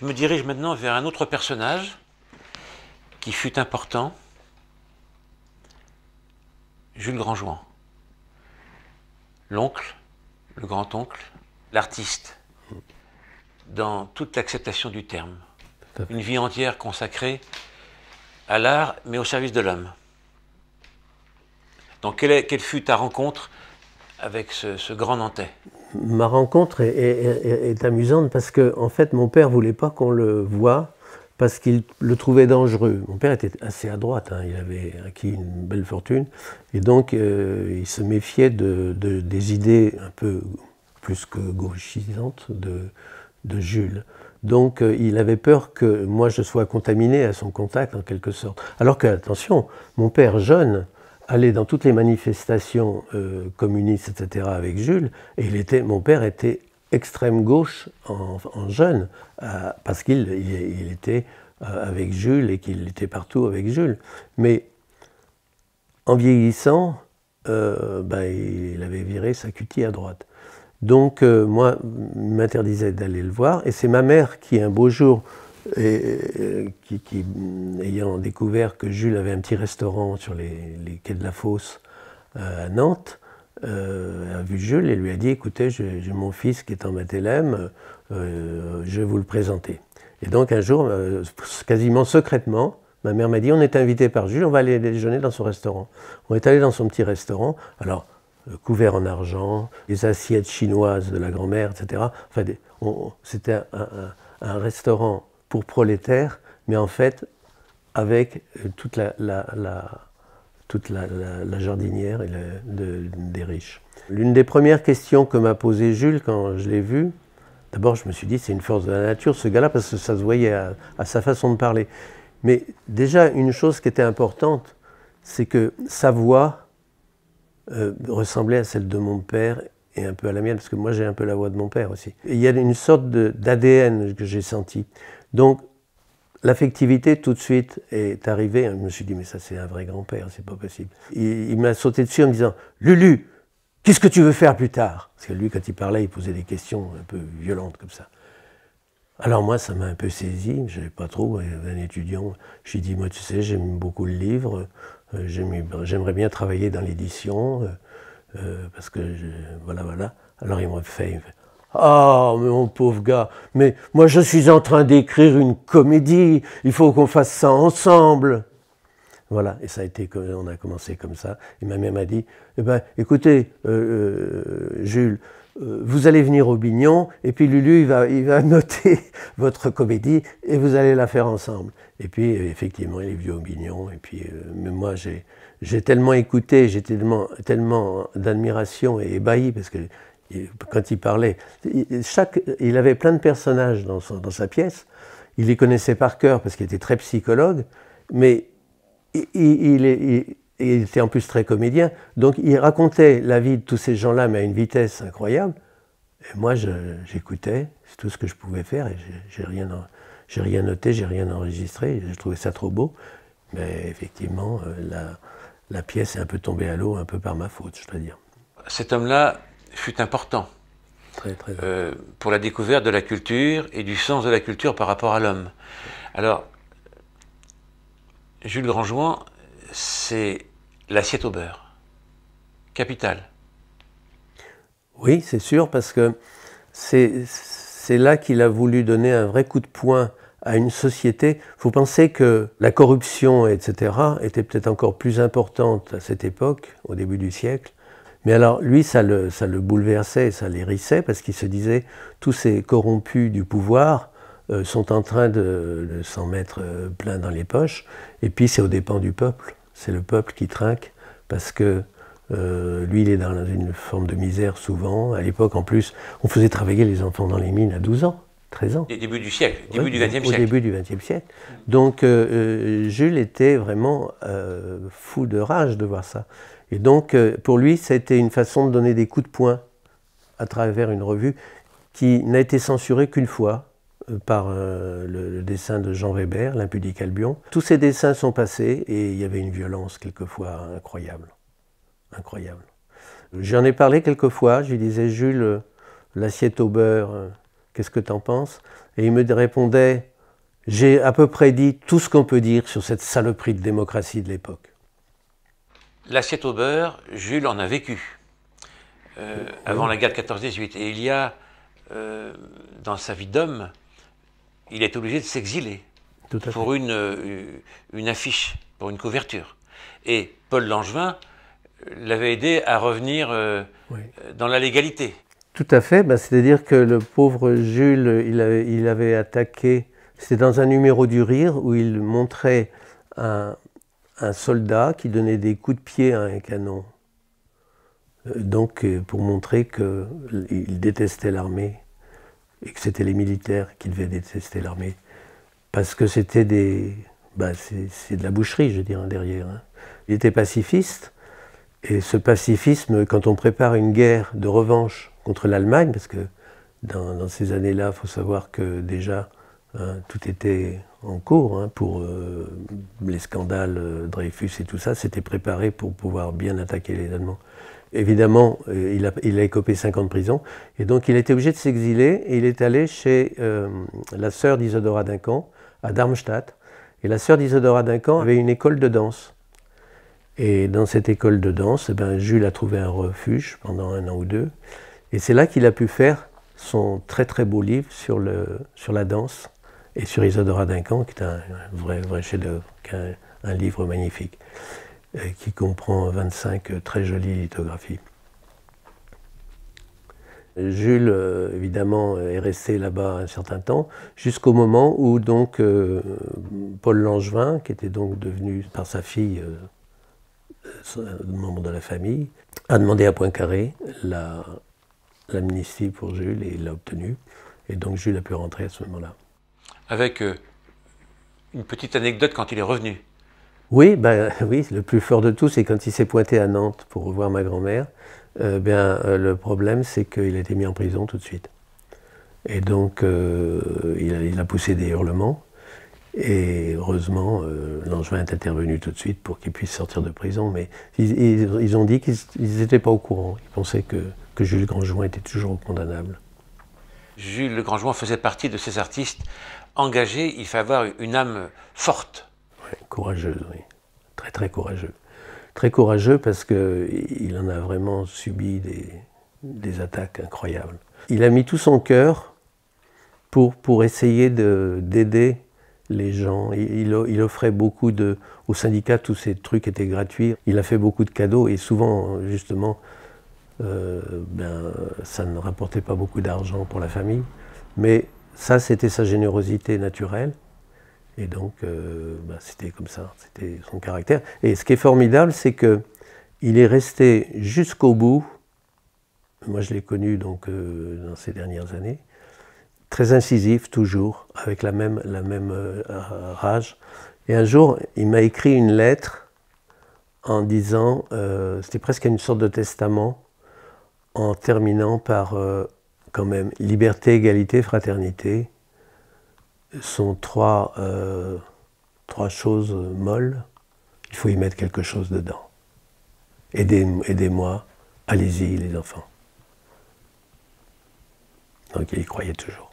Je me dirige maintenant vers un autre personnage qui fut important, Jules Grandjouan. L'oncle, le grand-oncle, l'artiste, dans toute l'acceptation du terme. Une vie entière consacrée à l'art, mais au service de l'homme. Donc quelle fut ta rencontre avec ce grand Nantais? Ma rencontre est amusante parce que, en fait, mon père ne voulait pas qu'on le voie parce qu'il le trouvait dangereux. Mon père était assez à droite, hein, il avait acquis une belle fortune, et donc il se méfiait des idées un peu plus que gauchisantes de Jules. Donc il avait peur que moi je sois contaminé à son contact en quelque sorte. Alors que, attention, mon père jeune allait dans toutes les manifestations communistes, etc. avec Jules, et mon père était extrême gauche en jeune, parce qu'il était avec Jules et qu'il était partout avec Jules. Mais en vieillissant, il avait viré sa cutie à droite. Donc moi, il m'interdisait d'aller le voir, et c'est ma mère qui, un beau jour, ayant découvert que Jules avait un petit restaurant sur les quais de la Fosse à Nantes, a vu Jules et lui a dit « Écoutez, j'ai mon fils qui est en Matélème, je vais vous le présenter ». Et donc un jour, quasiment secrètement, ma mère m'a dit « On est invité par Jules, on va aller déjeuner dans son restaurant ». On est allé dans son petit restaurant, alors couvert en argent, les assiettes chinoises de la grand-mère, etc. Enfin, c'était un restaurant pour prolétaires, mais en fait avec toute la jardinière des riches. L'une des premières questions que m'a posée Jules quand je l'ai vu, d'abord je me suis dit c'est une force de la nature ce gars-là, parce que ça se voyait à sa façon de parler. Mais déjà une chose qui était importante, c'est que sa voix ressemblait à celle de mon père et un peu à la mienne, parce que moi j'ai un peu la voix de mon père aussi. Et il y a une sorte d'ADN que j'ai senti. Donc l'affectivité tout de suite est arrivée. Je me suis dit mais ça c'est un vrai grand-père, c'est pas possible. Il m'a sauté dessus en me disant « Lulu, qu'est-ce que tu veux faire plus tard ?» Parce que lui quand il parlait il posait des questions un peu violentes comme ça. Alors moi ça m'a un peu saisi, je ne savais pas trop, un étudiant. Je lui ai dit moi tu sais j'aime beaucoup le livre, j'aimerais bien travailler dans l'édition, parce que voilà. Alors il m'a fait « Ah, mais mon pauvre gars, mais moi je suis en train d'écrire une comédie, il faut qu'on fasse ça ensemble. » Voilà, et ça a été, on a commencé comme ça. Et ma mère m'a dit eh ben, « Écoutez, Jules, vous allez venir au Bignon, et puis Lulu, il va noter votre comédie, et vous allez la faire ensemble. » Et puis, effectivement, il est venu au Bignon, et puis, mais moi, j'ai tellement écouté, j'étais tellement d'admiration et ébahi, parce que quand il parlait, il avait plein de personnages dans sa pièce, il les connaissait par cœur, parce qu'il était très psychologue, mais il était en plus très comédien, donc il racontait la vie de tous ces gens-là, mais à une vitesse incroyable. Et moi, j'écoutais, c'est tout ce que je pouvais faire, et j'ai rien noté, j'ai rien enregistré, je trouvais ça trop beau. Mais effectivement, la pièce est un peu tombée à l'eau, un peu par ma faute, je dois dire. Cet homme-là fut important très pour la découverte de la culture et du sens de la culture par rapport à l'homme. Alors, Jules Grandjouan, c'est l'assiette au beurre, capitale. Oui, c'est sûr, parce que c'est là qu'il a voulu donner un vrai coup de poing à une société. Il faut penser que la corruption, etc., était peut-être encore plus importante à cette époque, au début du siècle. Mais alors, lui, ça le bouleversait, ça l'hérissait, parce qu'il se disait, tous ces corrompus du pouvoir sont en train de s'en mettre plein dans les poches, et puis c'est aux dépens du peuple. C'est le peuple qui trinque, parce que lui, il est dans une forme de misère souvent. À l'époque, en plus, on faisait travailler les enfants dans les mines à 12 ans, 13 ans. Au début du siècle, début du XXe siècle. Au début du XXe siècle. Donc, Jules était vraiment fou de rage de voir ça. Et donc, pour lui, ça a été une façon de donner des coups de poing à travers une revue qui n'a été censurée qu'une fois par le dessin de Jean Weber, l'impudique Albion. Tous ces dessins sont passés et il y avait une violence quelquefois incroyable. Incroyable. J'en ai parlé quelquefois, je lui disais « Jules, l'assiette au beurre, qu'est-ce que t'en penses ?» Et il me répondait « J'ai à peu près dit tout ce qu'on peut dire sur cette saloperie de démocratie de l'époque. » L'assiette au beurre, Jules en a vécu avant la guerre de 14-18. Et il y a, dans sa vie d'homme, il est obligé de s'exiler pour une affiche, pour une couverture. Et Paul Langevin l'avait aidé à revenir dans la légalité. Tout à fait, c'est-à-dire que le pauvre Jules, il avait attaqué, c'était dans un numéro du Rire où il montrait un soldat qui donnait des coups de pied à un canon. Donc pour montrer qu'il détestait l'armée et que c'était les militaires qui devaient détester l'armée. Parce que c'était c'est de la boucherie, je dirais, derrière. Hein. Il était pacifiste, et ce pacifisme, quand on prépare une guerre de revanche contre l'Allemagne, parce que dans ces années-là, il faut savoir que déjà, tout était en cours pour les scandales Dreyfus et tout ça, c'était préparé pour pouvoir bien attaquer les Allemands. Évidemment, il a écopé 5 ans de prison, et donc il était obligé de s'exiler, et il est allé chez la sœur d'Isadora Duncan, à Darmstadt. Et la sœur d'Isadora Duncan avait une école de danse. Et dans cette école de danse, Jules a trouvé un refuge pendant 1 an ou 2, et c'est là qu'il a pu faire son très très beau livre sur la danse, et sur Isadora Duncan, qui est un vrai chef-d'œuvre, un livre magnifique, qui comprend 25 très jolies lithographies. Jules, évidemment, est resté là-bas un certain temps, jusqu'au moment où donc Paul Langevin, qui était donc devenu par sa fille membre de la famille, a demandé à Poincaré l'amnistie pour Jules, et il l'a obtenu. Et donc Jules a pu rentrer à ce moment-là. Avec une petite anecdote quand il est revenu. Oui, oui, le plus fort de tout, c'est quand il s'est pointé à Nantes pour revoir ma grand-mère. Le problème, c'est qu'il a été mis en prison tout de suite. Et donc, il a poussé des hurlements. Et heureusement, Langevin est intervenu tout de suite pour qu'il puisse sortir de prison. Mais ils ont dit qu'ils n'étaient pas au courant. Ils pensaient que Jules Grandjoin était toujours condamnable. Jules Grandjoin faisait partie de ces artistes engagés. Il faut avoir une âme forte. Ouais, courageuse, oui. Très, très courageux. Très courageux parce qu'il en a vraiment subi des attaques incroyables. Il a mis tout son cœur pour essayer d'aider les gens. Il offrait beaucoup au syndicat, tous ces trucs étaient gratuits. Il a fait beaucoup de cadeaux et souvent, justement, ça ne rapportait pas beaucoup d'argent pour la famille. Mais ça, c'était sa générosité naturelle. Et donc, c'était comme ça, c'était son caractère. Et ce qui est formidable, c'est qu'il est resté jusqu'au bout. Moi, je l'ai connu donc, dans ces dernières années. Très incisif, toujours, avec la même rage. Et un jour, il m'a écrit une lettre en disant, c'était presque une sorte de testament, en terminant par, quand même, liberté, égalité, fraternité, sont trois choses molles, il faut y mettre quelque chose dedans. Aidez-moi, allez-y les enfants. Donc il y croyait toujours.